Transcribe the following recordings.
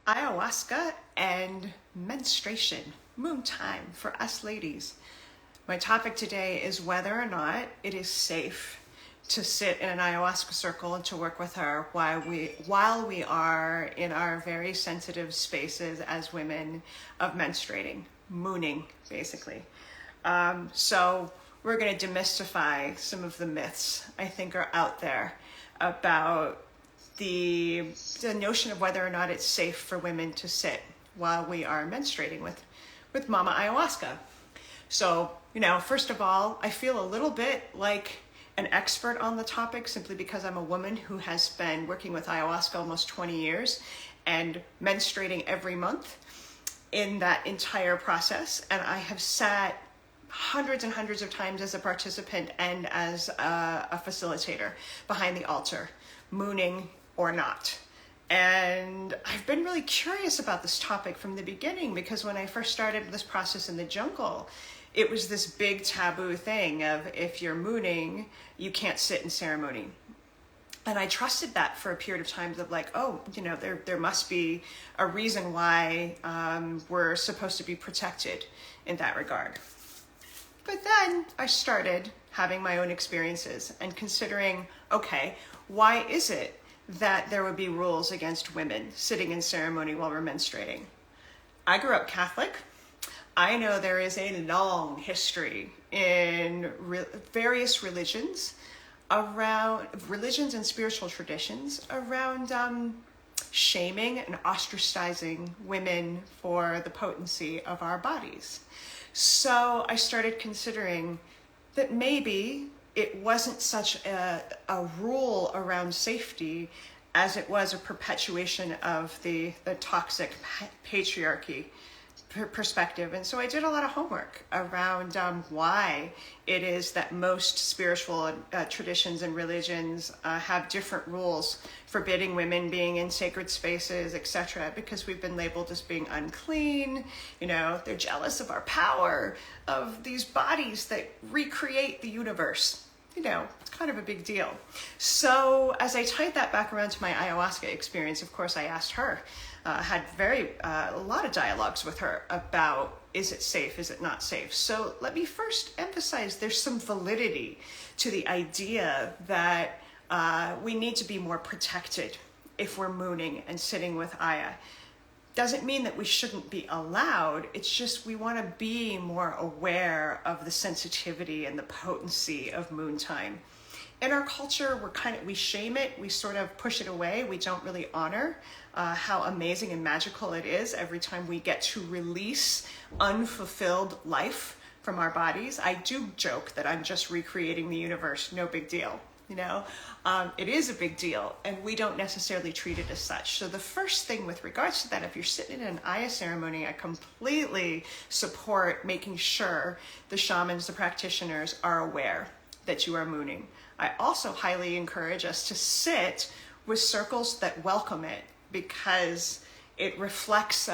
Ayahuasca and menstruation, moon time for us ladies. My topic today is whether or not it is safe to sit in an ayahuasca circle and to work with her while we are in our very sensitive spaces as women of menstruating, mooning, basically. So we're going to demystify some of the myths I think are out there about the notion of whether or not it's safe for women to sit while we are menstruating with Mama Ayahuasca. So, first of all, I feel a little bit like an expert on the topic simply because I'm a woman who has been working with ayahuasca almost 20 years and menstruating every month in that entire process. And I have sat hundreds and hundreds of times as a participant and as a facilitator behind the altar, mooning or not. And I've been really curious about this topic from the beginning because when I first started this process in the jungle, it was this big taboo thing of if you're mooning, you can't sit in ceremony. And I trusted that for a period of time of like, there must be a reason why we're supposed to be protected in that regard. But then I started having my own experiences and considering, okay, why is it that there would be rules against women sitting in ceremony while we're menstruating? I grew up Catholic. I know there is a long history in various religions and spiritual traditions around shaming and ostracizing women for the potency of our bodies. So I started considering that maybe it wasn't such a rule around safety as it was a perpetuation of the toxic patriarchy perspective. And so I did a lot of homework around why it is that most spiritual traditions and religions have different rules forbidding women being in sacred spaces, etc., because we've been labeled as being unclean. They're jealous of our power, of these bodies that recreate the universe. It's kind of a big deal. So as I tied that back around to my ayahuasca experience, of course, I asked her, had a lot of dialogues with her about, is it safe, is it not safe? So let me first emphasize there's some validity to the idea that we need to be more protected if we're mooning and sitting with Aya. Doesn't mean that we shouldn't be allowed. It's just we want to be more aware of the sensitivity and the potency of moon time. In our culture, we shame it. We sort of push it away. We don't really honor how amazing and magical it is every time we get to release unfulfilled life from our bodies. I do joke that I'm just recreating the universe. No big deal. It is a big deal, and we don't necessarily treat it as such. So the first thing with regards to that, if you're sitting in an Aya ceremony, I completely support making sure the shamans, the practitioners are aware that you are mooning. I also highly encourage us to sit with circles that welcome it because it reflects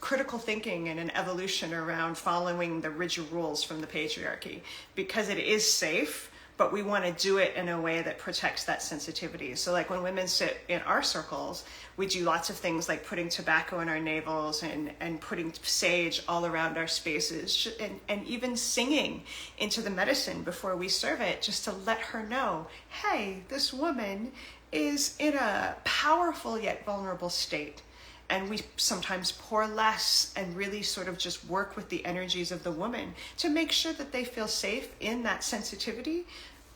critical thinking and an evolution around following the rigid rules from the patriarchy, because it is safe, but we want to do it in a way that protects that sensitivity. So like when women sit in our circles, we do lots of things like putting tobacco in our navels and putting sage all around our spaces and even singing into the medicine before we serve it, just to let her know, hey, this woman is in a powerful yet vulnerable state. And we sometimes pour less and really sort of just work with the energies of the woman to make sure that they feel safe in that sensitivity.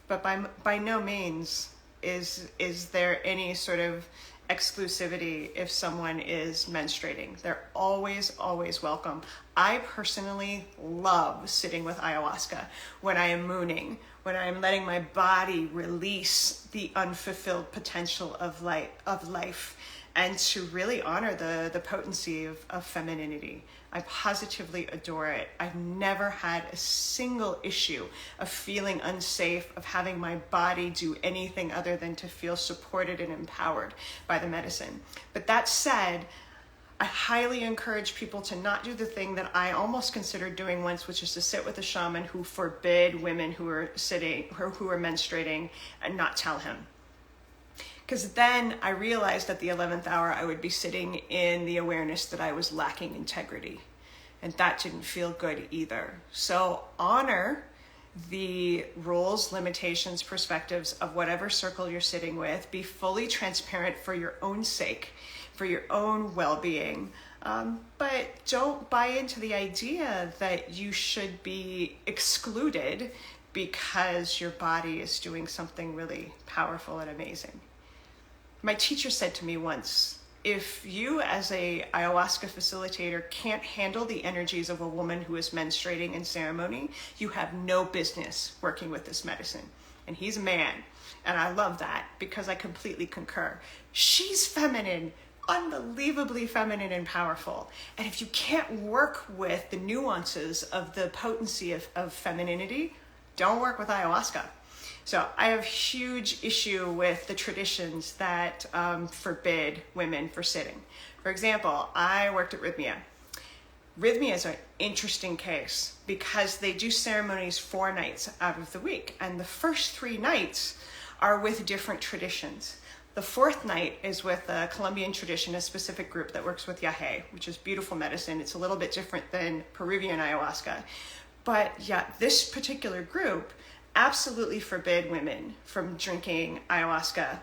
But by no means is there any sort of exclusivity if someone is menstruating. They're always, always welcome. I personally love sitting with ayahuasca when I am mooning, when I am letting my body release the unfulfilled potential of life, and to really honor the potency of femininity. I positively adore it. I've never had a single issue of feeling unsafe, of having my body do anything other than to feel supported and empowered by the medicine. But that said, I highly encourage people to not do the thing that I almost considered doing once, which is to sit with a shaman who forbid women who are menstruating and not tell him. Because then I realized at the 11th hour I would be sitting in the awareness that I was lacking integrity. And that didn't feel good either. So honor the rules, limitations, perspectives of whatever circle you're sitting with. Be fully transparent for your own sake, for your own well-being. But don't buy into the idea that you should be excluded because your body is doing something really powerful and amazing. My teacher said to me once, if you as a ayahuasca facilitator can't handle the energies of a woman who is menstruating in ceremony, you have no business working with this medicine. And he's a man. And I love that because I completely concur. She's feminine, unbelievably feminine and powerful. And if you can't work with the nuances of the potency of femininity, don't work with ayahuasca. So I have huge issue with the traditions that forbid women for sitting. For example, I worked at Rhythmia. Rhythmia is an interesting case because they do ceremonies 4 nights out of the week. And the first 3 nights are with different traditions. The 4th night is with a Colombian tradition, a specific group that works with yahe, which is beautiful medicine. It's a little bit different than Peruvian ayahuasca. But yeah, this particular group absolutely forbid women from drinking ayahuasca,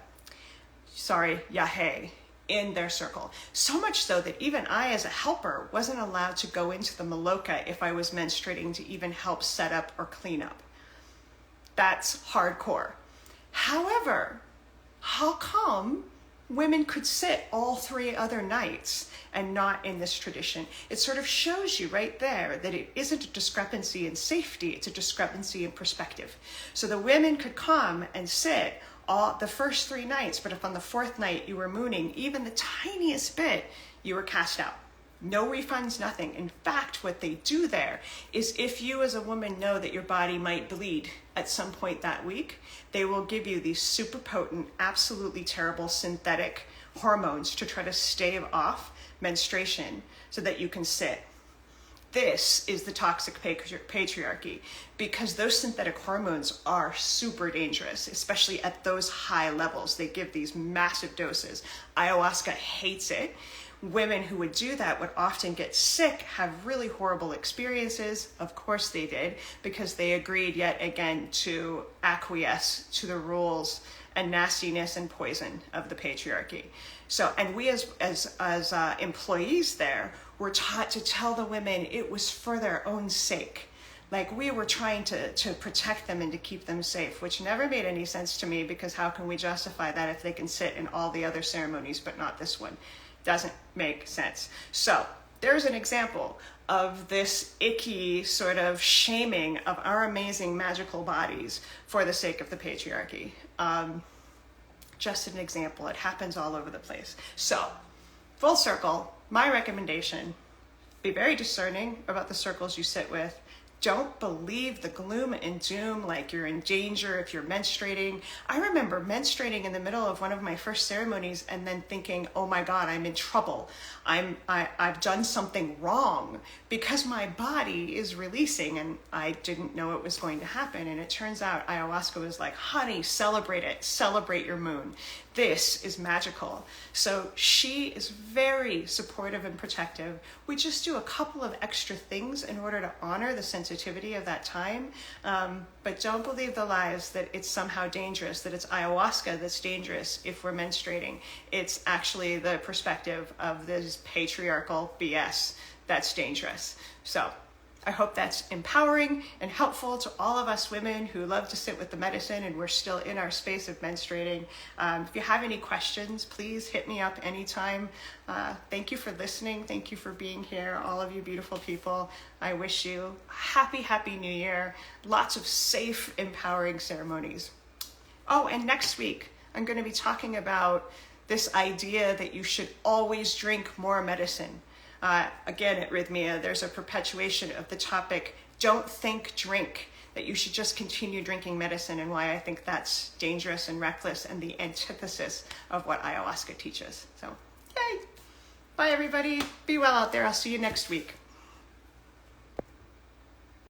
yahe, in their circle. So much so that even I, as a helper, wasn't allowed to go into the maloka if I was menstruating to even help set up or clean up. That's hardcore. However, how come women could sit all 3 other nights and not in this tradition? It sort of shows you right there that it isn't a discrepancy in safety, it's a discrepancy in perspective. So the women could come and sit all the first 3 nights, but if on the 4th night you were mooning even the tiniest bit, you were cast out. No refunds, nothing. In fact, what they do there is if you as a woman know that your body might bleed at some point that week, they will give you these super potent, absolutely terrible synthetic hormones to try to stave off menstruation so that you can sit. This is the toxic patriarchy because those synthetic hormones are super dangerous, especially at those high levels. They give these massive doses. Ayahuasca hates it. Women who would do that would often get sick, have really horrible experiences. Of course they did, because they agreed yet again to acquiesce to the rules and nastiness and poison of the patriarchy. So, and we as employees there were taught to tell the women it was for their own sake. Like we were trying to protect them and to keep them safe, which never made any sense to me because how can we justify that if they can sit in all the other ceremonies but not this one? Doesn't make sense. So there's an example of this icky sort of shaming of our amazing magical bodies for the sake of the patriarchy. Just an example. It happens all over the place. So full circle, my recommendation, be very discerning about the circles you sit with. Don't believe the gloom and doom like you're in danger if you're menstruating. I remember menstruating in the middle of one of my first ceremonies and then thinking, oh my God, I'm in trouble. I've done something wrong because my body is releasing and I didn't know it was going to happen. And it turns out ayahuasca was like, honey, celebrate it. Celebrate your moon. This is magical. So she is very supportive and protective. We just do a couple of extra things in order to honor the sensitivity of that time. But don't believe the lies that it's somehow dangerous, that it's ayahuasca that's dangerous if we're menstruating. It's actually the perspective of this patriarchal BS that's dangerous. So I hope that's empowering and helpful to all of us women who love to sit with the medicine and we're still in our space of menstruating. If you have any questions, please hit me up anytime. Thank you for listening. Thank you for being here, all of you beautiful people. I wish you a happy, happy New Year. Lots of safe, empowering ceremonies. Oh, and next week, I'm going to be talking about this idea that you should always drink more medicine. Again, at Rhythmia, there's a perpetuation of the topic, don't think, drink, that you should just continue drinking medicine and why I think that's dangerous and reckless and the antithesis of what ayahuasca teaches. So, yay! Bye, everybody. Be well out there. I'll see you next week.